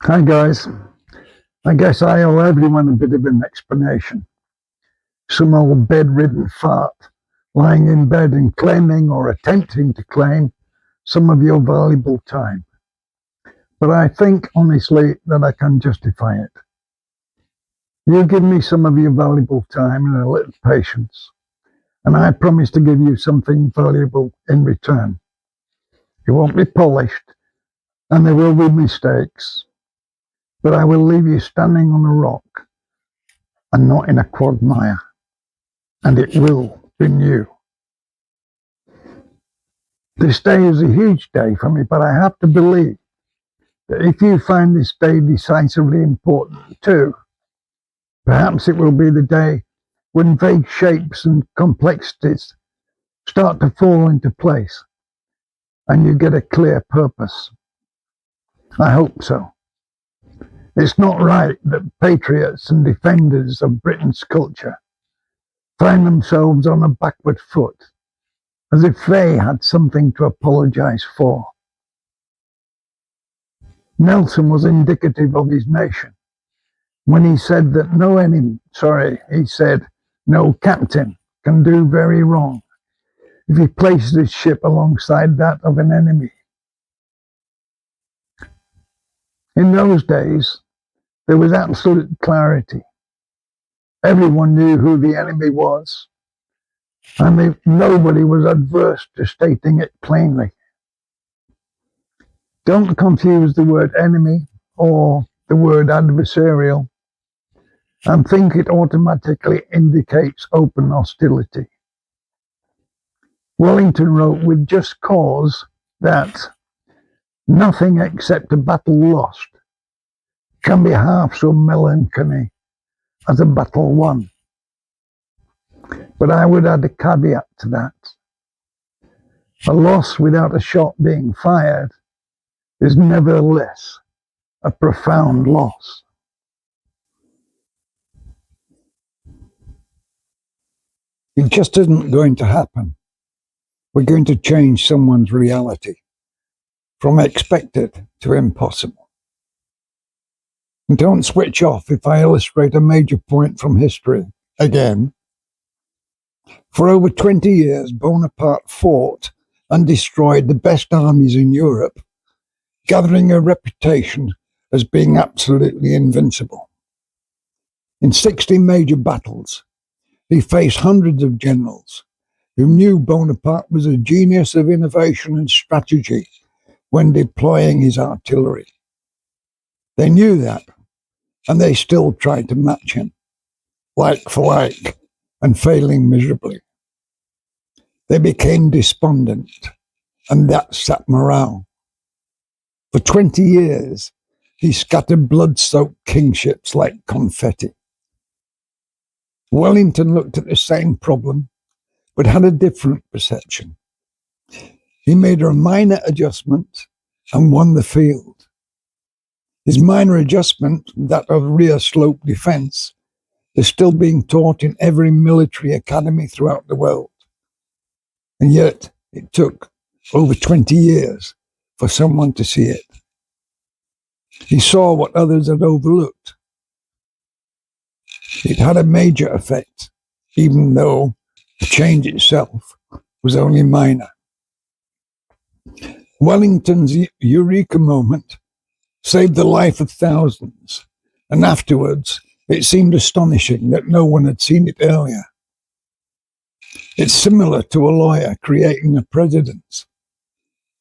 Hi guys, I guess I owe everyone a bit of an explanation. Some old bedridden fart lying in bed and claiming or attempting to claim some of your valuable time. But I think honestly that I can justify it. You give me some of your valuable time and a little patience, and I promise to give you something valuable in return. It won't be polished, and there will be mistakes, but I will leave you standing on a rock and not in a quagmire. And it will be new. This day is a huge day for me, but I have to believe that if you find this day decisively important too, perhaps it will be the day when vague shapes and complexities start to fall into place and you get a clear purpose. I hope so. It's not right that patriots and defenders of Britain's culture find themselves on a backward foot, as if they had something to apologise for. Nelson was indicative of his nation when he said that no captain can do very wrong if he places his ship alongside that of an enemy. In those days, there was absolute clarity. Everyone knew who the enemy was, and nobody was adverse to stating it plainly. Don't confuse the word enemy or the word adversarial and think it automatically indicates open hostility. Wellington wrote with just cause that nothing except a battle lost can be half so melancholy as a battle won. But I would add a caveat to that. A loss without a shot being fired is nevertheless a profound loss. It just isn't going to happen. We're going to change someone's reality from expected to impossible. And don't switch off if I illustrate a major point from history again. For over 20 years, Bonaparte fought and destroyed the best armies in Europe, gathering a reputation as being absolutely invincible. In 60 major battles, he faced hundreds of generals who knew Bonaparte was a genius of innovation and strategy when deploying his artillery. They knew that, and they still tried to match him, like for like, and failing miserably. They became despondent, and that sapped morale. For 20 years, he scattered blood-soaked kingships like confetti. Wellington looked at the same problem, but had a different perception. He made a minor adjustment and won the field. His minor adjustment, that of rear slope defense, is still being taught in every military academy throughout the world. And yet it took over 20 years for someone to see it. He saw what others had overlooked. It had a major effect, even though the change itself was only minor. Wellington's eureka moment saved the life of thousands, and afterwards it seemed astonishing that no one had seen it earlier. It's similar to a lawyer creating a precedent,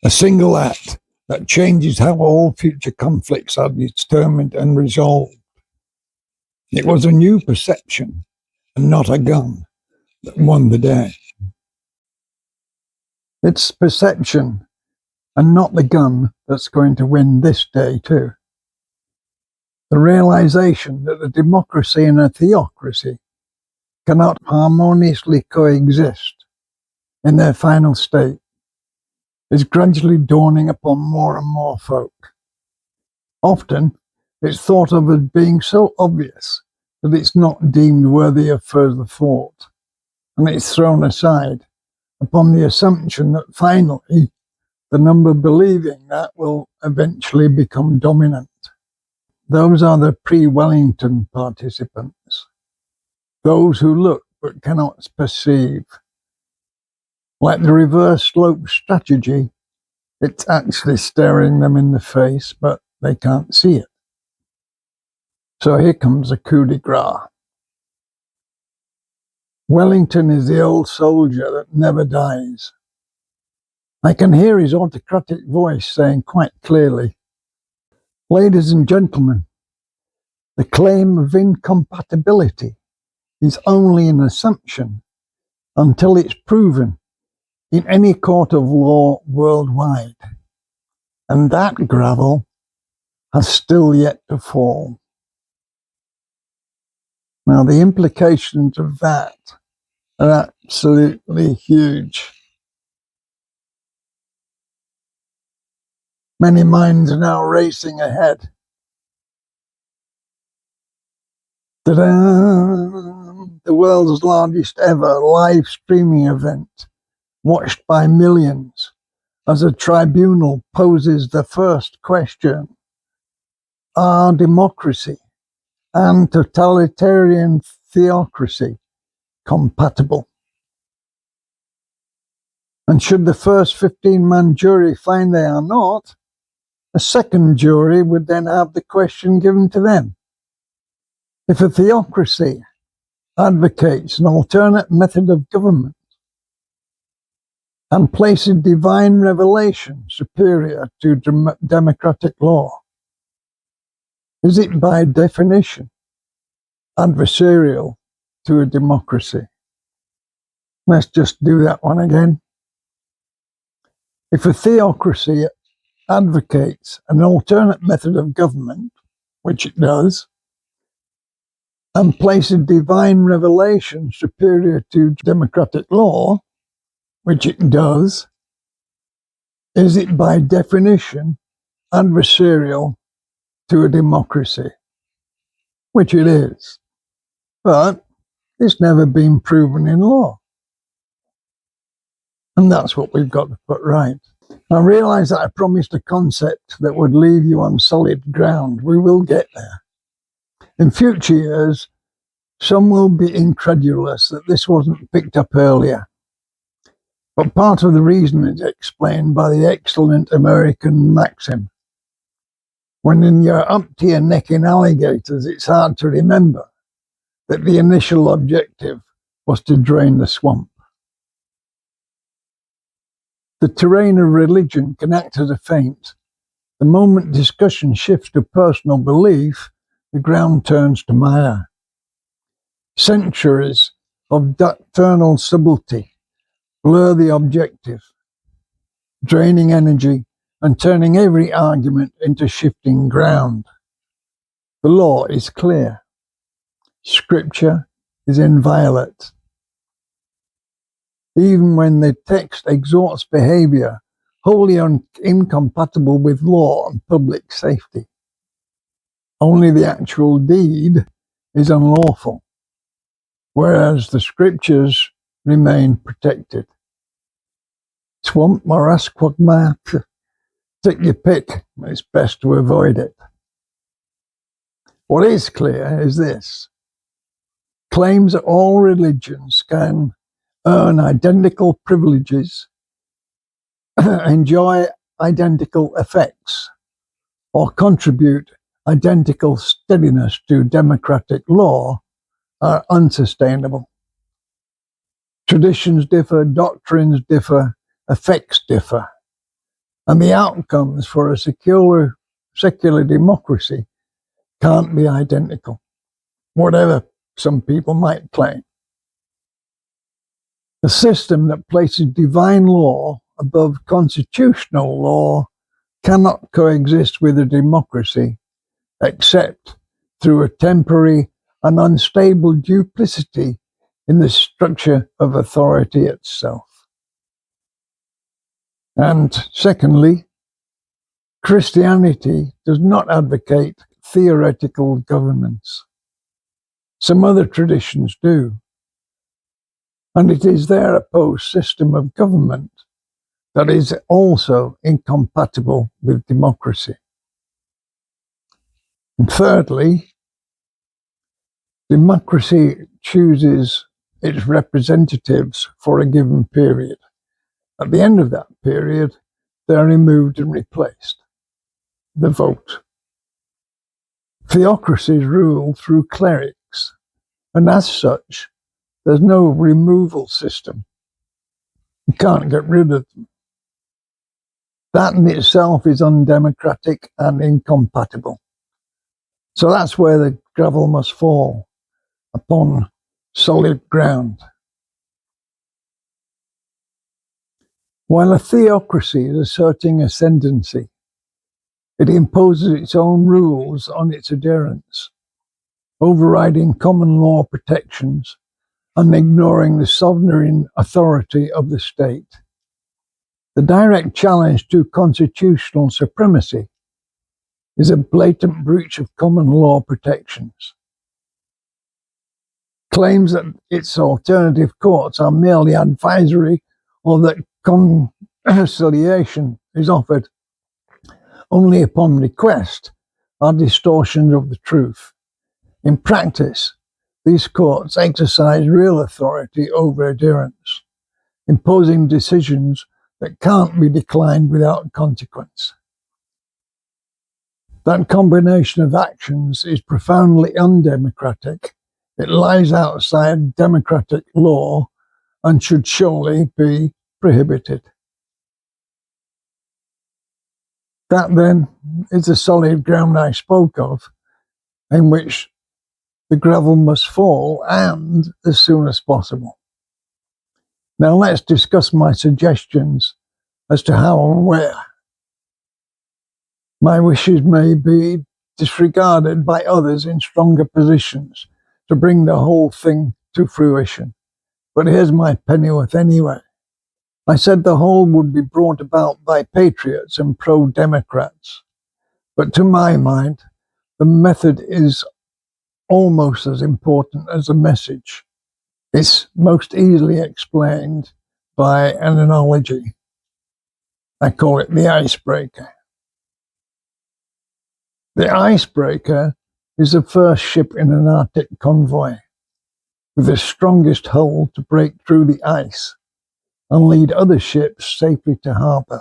a single act that changes how all future conflicts are determined and resolved. It was a new perception, and not a gun, that won the day. It's perception and not the gun that's going to win this day too. The realization that a democracy and a theocracy cannot harmoniously coexist in their final state is gradually dawning upon more and more folk. Often, it's thought of as being so obvious that it's not deemed worthy of further thought, and it's thrown aside upon the assumption that finally the number believing that will eventually become dominant. Those are the pre-Wellington participants, those who look but cannot perceive. Like the reverse slope strategy, it's actually staring them in the face, but they can't see it. So here comes a coup de grace. Wellington is the old soldier that never dies. I can hear his autocratic voice saying quite clearly, "Ladies and gentlemen, the claim of incompatibility is only an assumption until it's proven in any court of law worldwide. And that gravel has still yet to fall." Now, the implications of that are absolutely huge. Many minds are now racing ahead. Ta-da! The world's largest ever live streaming event, watched by millions, as a tribunal poses the first question: are democracy and totalitarian theocracy compatible? And should the first 15-man jury find they are not, a second jury would then have the question given to them. If a theocracy advocates an alternate method of government and places divine revelation superior to democratic law, is it by definition adversarial to a democracy? Let's just do that one again. If a theocracy advocates an alternate method of government, which it does, and places divine revelation superior to democratic law, which it does, is it by definition adversarial to a democracy? Which it is. But it's never been proven in law. And that's what we've got to put right. I realise that I promised a concept that would leave you on solid ground. We will get there. In future years, some will be incredulous that this wasn't picked up earlier. But part of the reason is explained by the excellent American maxim: when you're up to your neck in alligators, it's hard to remember that the initial objective was to drain the swamp. The terrain of religion can act as a feint. The moment discussion shifts to personal belief, the ground turns to mire. Centuries of doctrinal subtlety blur the objective, draining energy and turning every argument into shifting ground. The law is clear. Scripture is inviolate. Even when the text exhorts behavior wholly incompatible with law and public safety, only the actual deed is unlawful, whereas the scriptures remain protected. Swamp, morass, quagmire, take your pick. It's best to avoid it. What is clear is this: claims that all religions can earn identical privileges, enjoy identical effects, or contribute identical steadiness to democratic law are unsustainable. Traditions differ, doctrines differ, effects differ, and the outcomes for a secular democracy can't be identical, whatever some people might claim. A system that places divine law above constitutional law cannot coexist with a democracy except through a temporary and unstable duplicity in the structure of authority itself. And secondly, Christianity does not advocate theoretical governance. Some other traditions do. And it is their opposed system of government that is also incompatible with democracy. And thirdly, democracy chooses its representatives for a given period. At the end of that period, they're removed and replaced. The vote. Theocracies rule through clerics, and as such, there's no removal system. You can't get rid of them. That in itself is undemocratic and incompatible. So that's where the gravel must fall, upon solid ground. While a theocracy is asserting ascendancy, it imposes its own rules on its adherents, overriding common law protections and ignoring the sovereign authority of the state. The direct challenge to constitutional supremacy is a blatant breach of common law protections. Claims that its alternative courts are merely advisory or that conciliation is offered only upon request are distortions of the truth. In practice, these courts exercise real authority over adherents, imposing decisions that can't be declined without consequence. That combination of actions is profoundly undemocratic. It lies outside democratic law and should surely be prohibited. That then is the solid ground I spoke of, in which the gravel must fall, and as soon as possible. Now let's discuss my suggestions as to how and where. My wishes may be disregarded by others in stronger positions to bring the whole thing to fruition. But here's my pennyworth anyway. I said the whole would be brought about by patriots and pro-democrats. But to my mind, the method is almost as important as the message. It's most easily explained by an analogy. I call it the icebreaker. The icebreaker is the first ship in an Arctic convoy, with the strongest hull to break through the ice and lead other ships safely to harbour.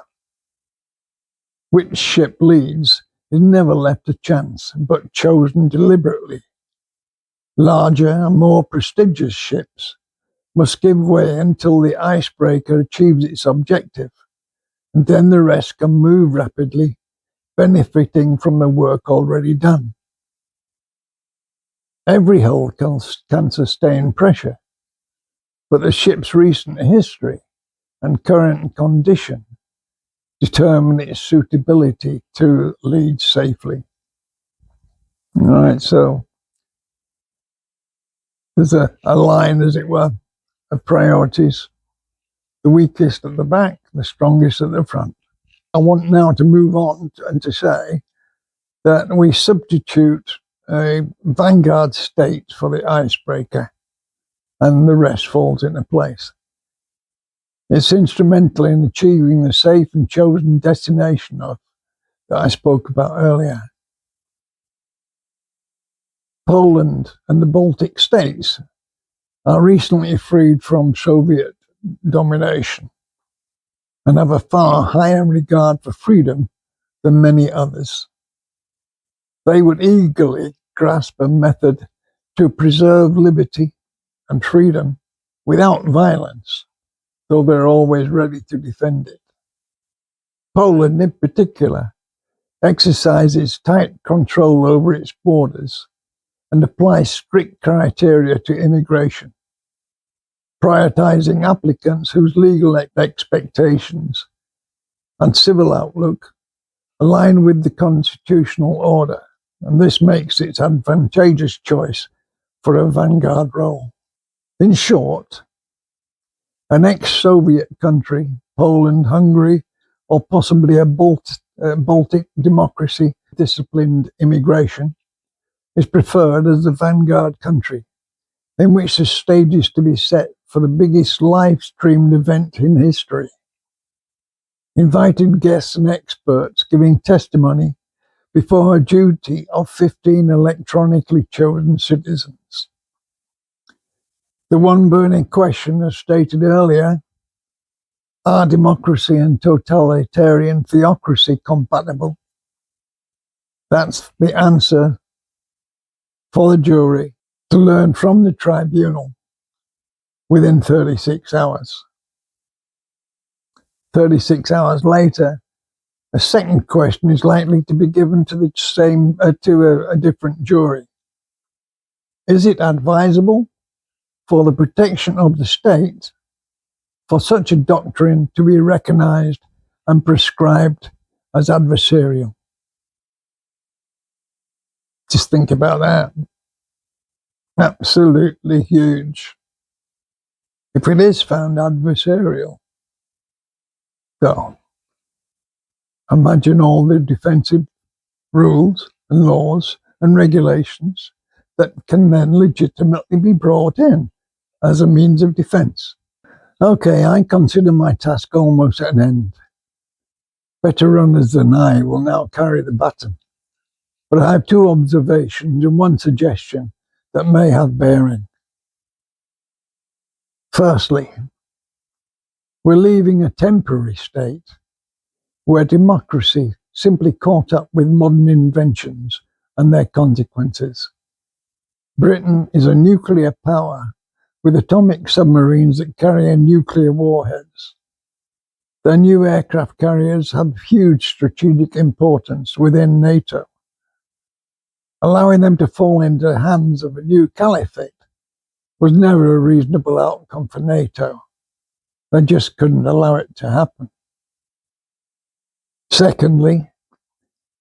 Which ship leads is never left to chance, but chosen deliberately. Larger and more prestigious ships must give way until the icebreaker achieves its objective, and then the rest can move rapidly, benefiting from the work already done. Every hull can sustain pressure, but the ship's recent history and current condition determine its suitability to lead safely. All right, so there's a line, as it were, of priorities. The weakest at the back, the strongest at the front. I want now to move on and to say that we substitute a vanguard state for the icebreaker, and the rest falls into place. It's instrumental in achieving the safe and chosen destination that I spoke about earlier. Poland and the Baltic states are recently freed from Soviet domination and have a far higher regard for freedom than many others. They would eagerly grasp a method to preserve liberty and freedom without violence, though they're always ready to defend it. Poland, in particular, exercises tight control over its borders and applies strict criteria to immigration, prioritizing applicants whose legal expectations and civil outlook align with the constitutional order, and this makes it an advantageous choice for a vanguard role. In short, an ex-Soviet country, Poland, Hungary, or possibly a Baltic democracy, disciplined immigration, is preferred as the vanguard country, in which the stage is to be set for the biggest live-streamed event in history. Invited guests and experts giving testimony before a duty of 15 electronically chosen citizens. The one burning question, as stated earlier, are democracy and totalitarian theocracy compatible? That's the answer for the jury to learn from the tribunal within 36 hours. 36 hours later, a second question is likely to be given to a different jury. Is it advisable for the protection of the state for such a doctrine to be recognized and prescribed as adversarial? Just think about that. Absolutely huge. If it is found adversarial, so imagine all the defensive rules and laws and regulations that can then legitimately be brought in as a means of defense. Okay, I consider my task almost at an end. Better runners than I will now carry the baton. But I have two observations and one suggestion that may have bearing. Firstly, we're leaving a temporary state where democracy simply caught up with modern inventions and their consequences. Britain is a nuclear power with atomic submarines that carry nuclear warheads. Their new aircraft carriers have huge strategic importance within NATO. Allowing them to fall into the hands of a new caliphate was never a reasonable outcome for NATO. They just couldn't allow it to happen. Secondly,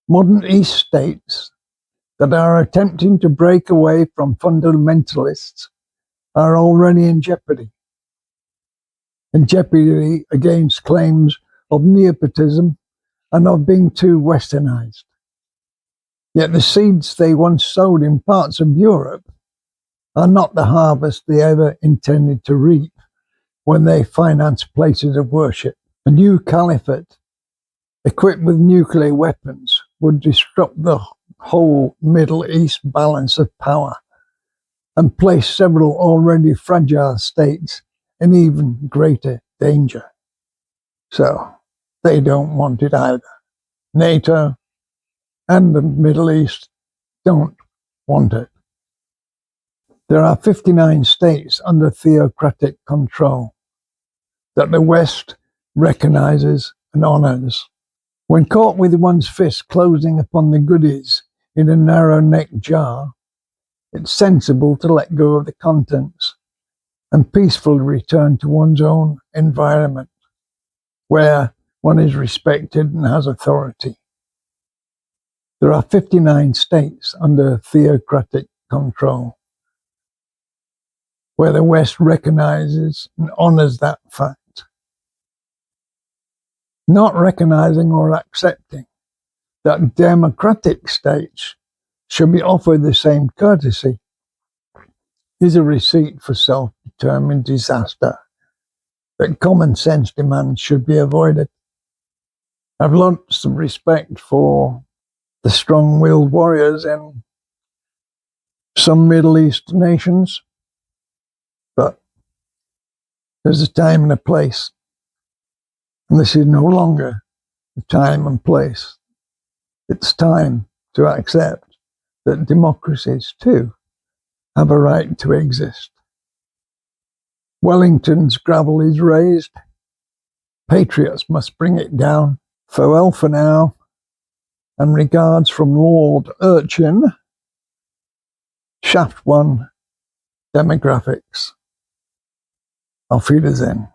modern East states that are attempting to break away from fundamentalists are already in jeopardy against claims of nepotism and of being too westernized. Yet the seeds they once sowed in parts of Europe are not the harvest they ever intended to reap when they financed places of worship. A new caliphate equipped with nuclear weapons would disrupt the whole Middle East balance of power and place several already fragile states in even greater danger. So they don't want it either. NATO and the Middle East don't want it. There are 59 states under theocratic control that the West recognizes and honors. When caught with one's fist closing upon the goodies in a narrow-necked jar, it's sensible to let go of the contents and peacefully return to one's own environment, where one is respected and has authority. There are 59 states under theocratic control, where the West recognizes and honors that fact. Not recognizing or accepting that democratic states should be offered the same courtesy is a receipt for self-determined disaster that common sense demands should be avoided. I've lots of respect for the strong-willed warriors in some Middle East nations, but there's a time and a place, and this is no longer the time and place. It's time to accept that democracies too have a right to exist. Wellington's gravel is raised. Patriots must bring it down. Farewell for now, and regards from Lord Urchin. Shaft 1, Demographics. Auf Wiedersehen.